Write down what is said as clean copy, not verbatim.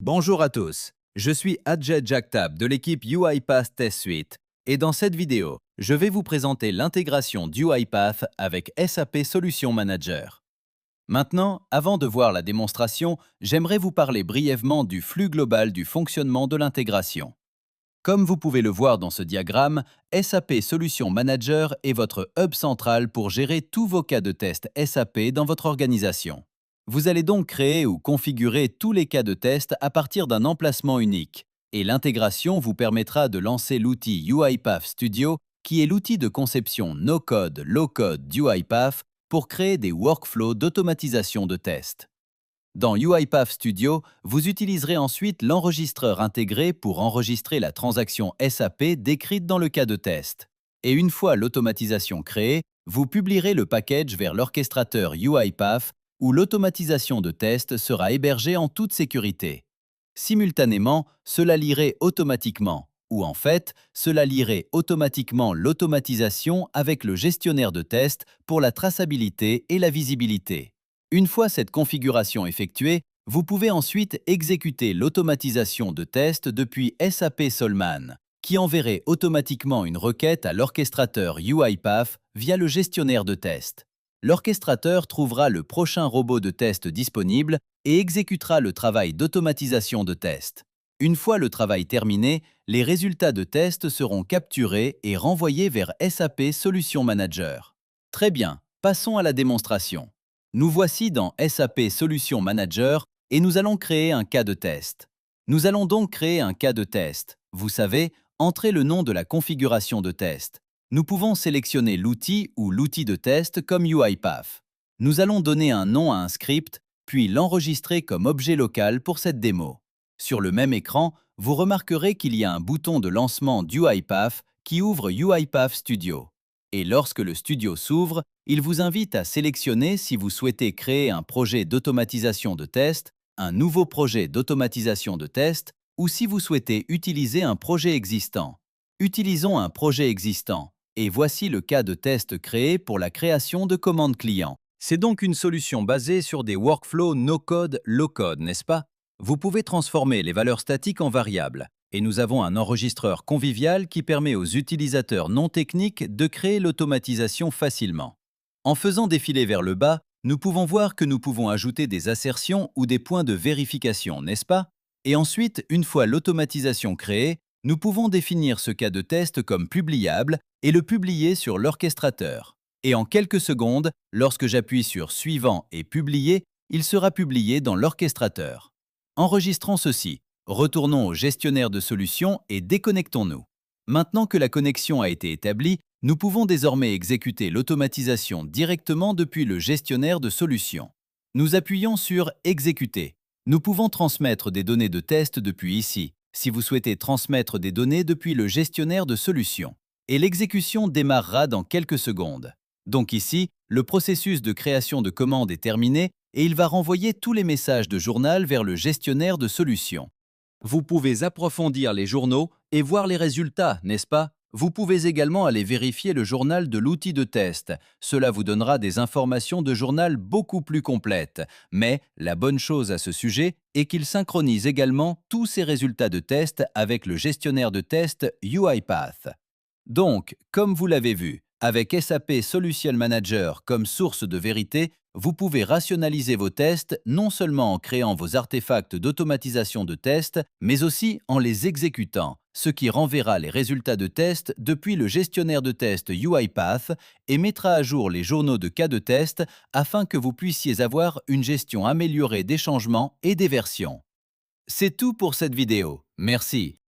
Bonjour à tous, je suis Adjet Jagtap de l'équipe UiPath Test Suite et dans cette vidéo, je vais vous présenter l'intégration d'UiPath avec SAP Solution Manager. Maintenant, avant de voir la démonstration, j'aimerais vous parler brièvement du flux global du fonctionnement de l'intégration. Comme vous pouvez le voir dans ce diagramme, SAP Solution Manager est votre hub central pour gérer tous vos cas de test SAP dans votre organisation. Vous allez donc créer ou configurer tous les cas de test à partir d'un emplacement unique, et l'intégration vous permettra de lancer l'outil UiPath Studio, qui est l'outil de conception no-code, low-code d'UiPath pour créer des workflows d'automatisation de tests. Dans UiPath Studio, vous utiliserez ensuite l'enregistreur intégré pour enregistrer la transaction SAP décrite dans le cas de test. Et une fois l'automatisation créée, vous publierez le package vers l'orchestrateur UiPath où l'automatisation de test sera hébergée en toute sécurité. Simultanément, cela lirait automatiquement, ou en fait, cela lirait automatiquement l'automatisation avec le gestionnaire de test pour la traçabilité et la visibilité. Une fois cette configuration effectuée, vous pouvez ensuite exécuter l'automatisation de test depuis SAP Solman, qui enverrait automatiquement une requête à l'orchestrateur UiPath via le gestionnaire de test. L'orchestrateur trouvera le prochain robot de test disponible et exécutera le travail d'automatisation de test. Une fois le travail terminé, les résultats de test seront capturés et renvoyés vers SAP Solution Manager. Très bien, passons à la démonstration. Nous voici dans SAP Solution Manager et nous allons créer un cas de test. Nous allons donc créer un cas de test. Vous savez, entrez le nom de la configuration de test. Nous pouvons sélectionner l'outil ou l'outil de test comme UiPath. Nous allons donner un nom à un script, puis l'enregistrer comme objet local pour cette démo. Sur le même écran, vous remarquerez qu'il y a un bouton de lancement d'UiPath qui ouvre UiPath Studio. Et lorsque le studio s'ouvre, il vous invite à sélectionner si vous souhaitez créer un projet d'automatisation de test, un nouveau projet d'automatisation de test, ou si vous souhaitez utiliser un projet existant. Utilisons un projet existant. Et voici le cas de test créé pour la création de commandes clients. C'est donc une solution basée sur des workflows no-code, low-code, n'est-ce pas? Vous pouvez transformer les valeurs statiques en variables. Et nous avons un enregistreur convivial qui permet aux utilisateurs non techniques de créer l'automatisation facilement. En faisant défiler vers le bas, nous pouvons voir que nous pouvons ajouter des assertions ou des points de vérification, n'est-ce pas? Et ensuite, une fois l'automatisation créée, nous pouvons définir ce cas de test comme publiable et le publier sur l'orchestrateur. Et en quelques secondes, lorsque j'appuie sur Suivant et Publier, il sera publié dans l'orchestrateur. Enregistrons ceci, retournons au gestionnaire de solutions et déconnectons-nous. Maintenant que la connexion a été établie, nous pouvons désormais exécuter l'automatisation directement depuis le gestionnaire de solutions. Nous appuyons sur Exécuter. Nous pouvons transmettre des données de test depuis ici, si vous souhaitez transmettre des données depuis le gestionnaire de solutions. Et l'exécution démarrera dans quelques secondes. Donc ici, le processus de création de commandes est terminé et il va renvoyer tous les messages de journal vers le gestionnaire de solutions. Vous pouvez approfondir les journaux et voir les résultats, n'est-ce pas? Vous pouvez également aller vérifier le journal de l'outil de test. Cela vous donnera des informations de journal beaucoup plus complètes. Mais la bonne chose à ce sujet est qu'il synchronise également tous ces résultats de test avec le gestionnaire de test UiPath. Donc, comme vous l'avez vu, avec SAP Solution Manager comme source de vérité, vous pouvez rationaliser vos tests non seulement en créant vos artefacts d'automatisation de tests, mais aussi en les exécutant, ce qui renverra les résultats de test depuis le gestionnaire de test UiPath et mettra à jour les journaux de cas de test afin que vous puissiez avoir une gestion améliorée des changements et des versions. C'est tout pour cette vidéo. Merci.